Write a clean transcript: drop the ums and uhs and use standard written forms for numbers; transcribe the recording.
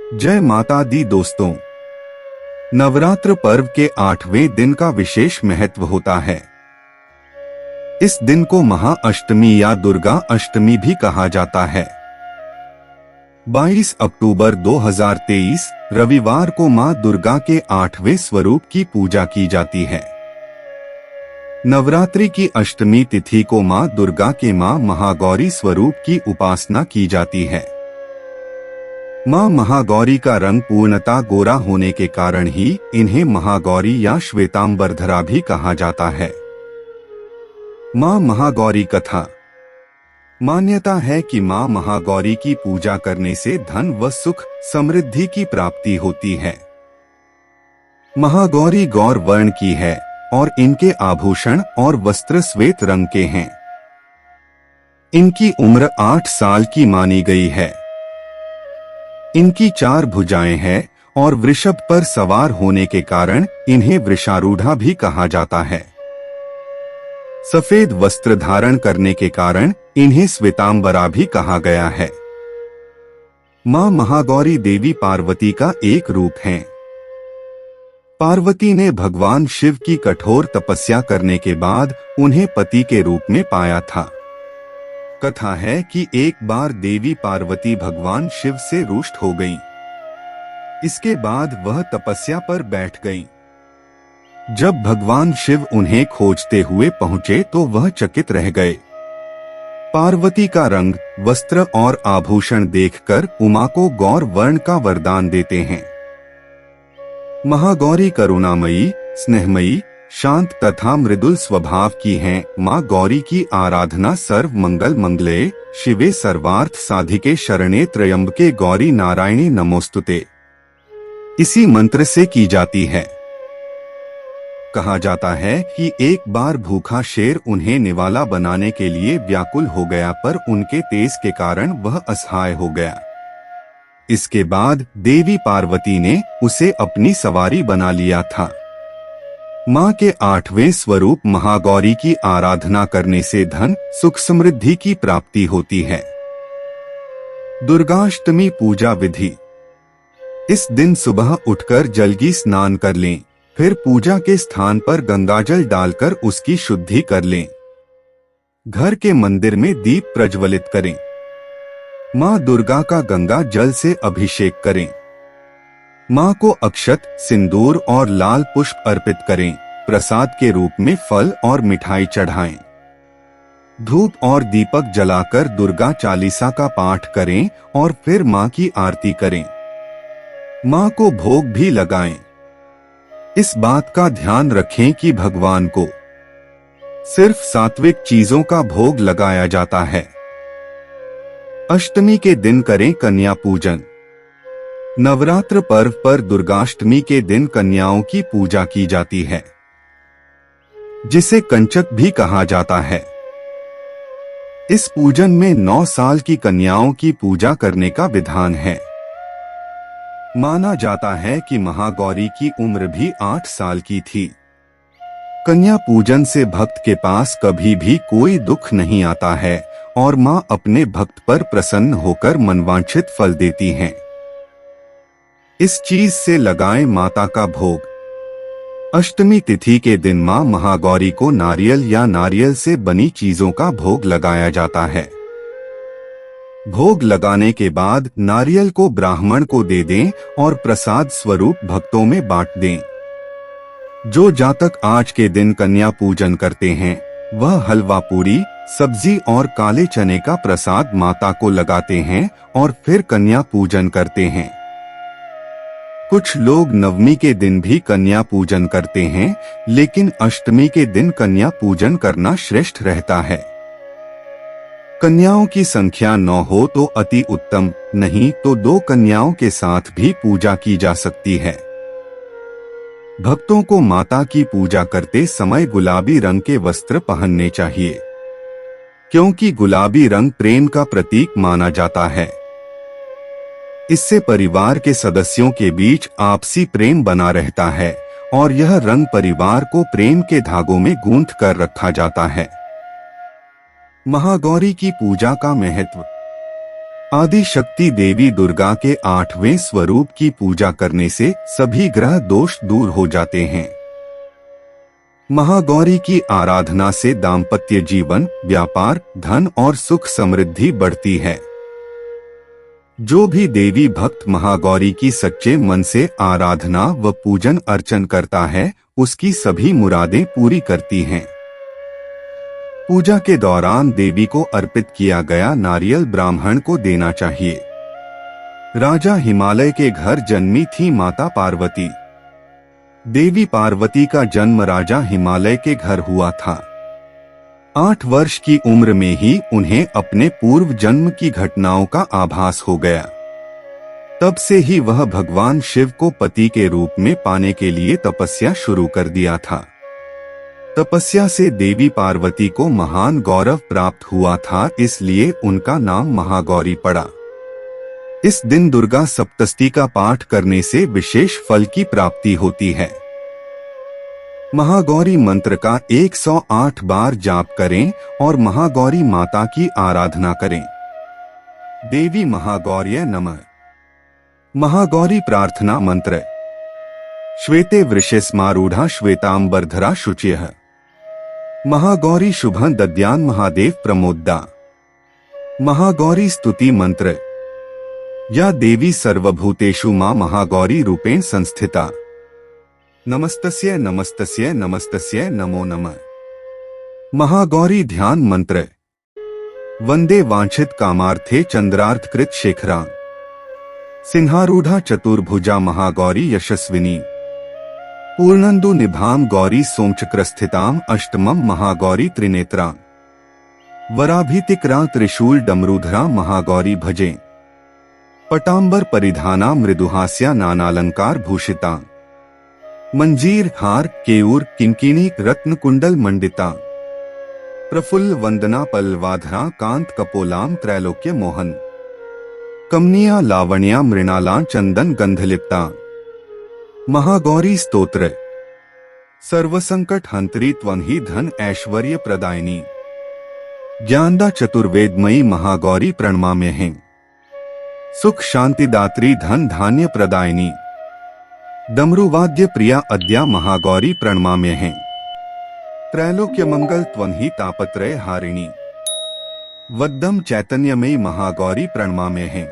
जय माता दी दोस्तों। नवरात्र पर्व के 8वें दिन का विशेष महत्व होता है। इस दिन को महाअष्टमी या दुर्गा अष्टमी भी कहा जाता है। 22 अक्टूबर 2023 रविवार को मां दुर्गा के 8वें स्वरूप की पूजा की जाती है। नवरात्रि की अष्टमी तिथि को मां दुर्गा के मां महागौरी स्वरूप की उपासना की जाती है। मां महागौरी का रंग पूर्णतः गोरा होने के कारण ही इन्हें महागौरी या श्वेतांबरधरा भी कहा जाता है। मां महागौरी कथा। मान्यता है कि मां महागौरी की पूजा करने से धन व सुख समृद्धि की प्राप्ति होती है। महागौरी गौर वर्ण की है और इनके आभूषण और वस्त्र श्वेत रंग के हैं। इनकी उम्र 8 साल की मानी गई है। इनकी 4 भुजाएं हैं और वृषभ पर सवार होने के कारण इन्हें वृषारूढ़ा भी कहा जाता है। सफेद वस्त्र धारण करने के कारण इन्हें श्वेतांबरा भी कहा गया है। मां महागौरी देवी पार्वती का एक रूप है। पार्वती ने भगवान शिव की कठोर तपस्या करने के बाद उन्हें पति के रूप में पाया था। कथा है कि एक बार देवी पार्वती भगवान शिव से रुष्ट हो गईं। इसके बाद वह तपस्या पर बैठ गईं। जब भगवान शिव उन्हें खोजते हुए पहुंचे तो वह चकित रह गए। पार्वती का रंग, वस्त्र और आभूषण देखकर उमा को गौर वर्ण का वरदान देते हैं। महागौरी करुणामयी, स्नेहमयी, शांत तथा मृदुल स्वभाव की हैं। मां गौरी की आराधना सर्व मंगल मंगले शिवे सर्वार्थ साधिके शरणे त्र्यंबके गौरी नारायणी नमोस्तुते इसी मंत्र से की जाती है। कहा जाता है कि एक बार भूखा शेर उन्हें निवाला बनाने के लिए व्याकुल हो गया, पर उनके तेज के कारण वह असहाय हो गया। इसके बाद देवी पार्वती ने उसे अपनी सवारी बना लिया था। मां के 8वें स्वरूप महागौरी की आराधना करने से धन, सुख, समृद्धि की प्राप्ति होती है। दुर्गाष्टमी पूजा विधि। इस दिन सुबह उठकर जल्दी स्नान कर लें, फिर पूजा के स्थान पर गंगाजल डालकर उसकी शुद्धि कर लें। घर के मंदिर में दीप प्रज्वलित करें। मां दुर्गा का गंगा जल से अभिषेक करें। मां को अक्षत, सिंदूर और लाल पुष्प अर्पित करें। प्रसाद के रूप में फल और मिठाई चढ़ाएं। धूप और दीपक जलाकर दुर्गा चालीसा का पाठ करें और फिर मां की आरती करें। मां को भोग भी लगाएं। इस बात का ध्यान रखें कि भगवान को सिर्फ सात्विक चीजों का भोग लगाया जाता है। अष्टमी के दिन करें कन्या पूजन। नवरात्र पर्व पर दुर्गाष्टमी के दिन कन्याओं की पूजा की जाती है, जिसे कंचक भी कहा जाता है। इस पूजन में 9 साल की कन्याओं की पूजा करने का विधान है। माना जाता है कि महागौरी की उम्र भी 8 साल की थी। कन्या पूजन से भक्त के पास कभी भी कोई दुख नहीं आता है और मां अपने भक्त पर प्रसन्न होकर मनवांछित फल देती हैं। इस चीज से लगाएं माता का भोग। अष्टमी तिथि के दिन मां महागौरी को नारियल या नारियल से बनी चीजों का भोग लगाया जाता है। भोग लगाने के बाद नारियल को ब्राह्मण को दे दें और प्रसाद स्वरूप भक्तों में बांट दें। जो जातक आज के दिन कन्या पूजन करते हैं वह हलवा पूरी, सब्जी और काले चने का प्रसाद माता को लगाते हैं और फिर कन्या पूजन करते हैं। कुछ लोग नवमी के दिन भी कन्या पूजन करते हैं, लेकिन अष्टमी के दिन कन्या पूजन करना श्रेष्ठ रहता है। कन्याओं की संख्या 9 हो तो अति उत्तम, नहीं तो 2 कन्याओं के साथ भी पूजा की जा सकती है। भक्तों को माता की पूजा करते समय गुलाबी रंग के वस्त्र पहनने चाहिए, क्योंकि गुलाबी रंग प्रेम का प्रतीक माना जाता है। इससे परिवार के सदस्यों के बीच आपसी प्रेम बना रहता है और यह रंग परिवार को प्रेम के धागों में गूंथ कर रखा जाता है। महागौरी की पूजा का महत्व। आदि शक्ति देवी दुर्गा के 8वें स्वरूप की पूजा करने से सभी ग्रह दोष दूर हो जाते हैं। महागौरी की आराधना से दाम्पत्य जीवन, व्यापार, धन और सुख समृद्धि बढ़ती है। जो भी देवी भक्त महागौरी की सच्चे मन से आराधना व पूजन अर्चन करता है, उसकी सभी मुरादें पूरी करती हैं। पूजा के दौरान देवी को अर्पित किया गया नारियल ब्राह्मण को देना चाहिए। राजा हिमालय के घर जन्मी थी माता पार्वती। देवी पार्वती का जन्म राजा हिमालय के घर हुआ था। 8 वर्ष की उम्र में ही उन्हें अपने पूर्व जन्म की घटनाओं का आभास हो गया। तब से ही वह भगवान शिव को पति के रूप में पाने के लिए तपस्या शुरू कर दिया था। तपस्या से देवी पार्वती को महान गौरव प्राप्त हुआ था, इसलिए उनका नाम महागौरी पड़ा। इस दिन दुर्गा सप्तशती का पाठ करने से विशेष फल की प्राप्ति होती है। महागौरी मंत्र का 108 बार जाप करें और महागौरी माता की आराधना करें। देवी महागौर्यै नमः। महागौरी प्रार्थना मंत्र। श्वेते वृषस्मारूढ़ा श्वेतांबरधरा शुचिः। महागौरी शुभं दद्यान् महादेव प्रमोद्दा। महागौरी स्तुति मंत्र। या देवी सर्वभूतेषु मां महागौरी रूपेण संस्थिता। नमस्तस्यै नमस्तस्यै नमस्तस्यै नमो नमः। महागौरी ध्यान मंत्र। वंदे वांछित कामार्थे चंद्रार्धकृत शेखरा। सिंहारूढ़ा चतुर्भुजा महागौरी यशस्विनी। पूर्णंदु निभाम गौरी सोमचक्रस्थिताम अष्टमम महागौरी त्रिनेत्रा। वराभीतिकरा त्रिशूल डमरूधरा महागौरी भजे। पटांबर परिधाना मृदुहास्या नानालंकार भूषिता। मंजीर हार केयूर किंकिणी रत्न कुंडल मंडिता। प्रफुल्ल वंदना पल्लवाधरा कांत कपोलाम त्रैलोक्य मोहन। कमनिया लावण्या मृणाला चंदन गंधलिप्ता। महागौरी स्तोत्र। सर्वसंकट हंत्री त्वं ही धन ऐश्वर्य प्रदायिनी। ज्ञानदा चतुर्वेदमयी महागौरी प्रणमाम्यहं। सुख शांतिदात्री धन धान्य प्रदायिनी। डमरुवाद्य प्रिया अद्या महागौरी प्रणमाम्यहं। त्रैलोक्य मंगल त्वं ही तापत्रय हारिणी। वद्दम चैतन्यमयी महागौरी प्रणमाम्यहं।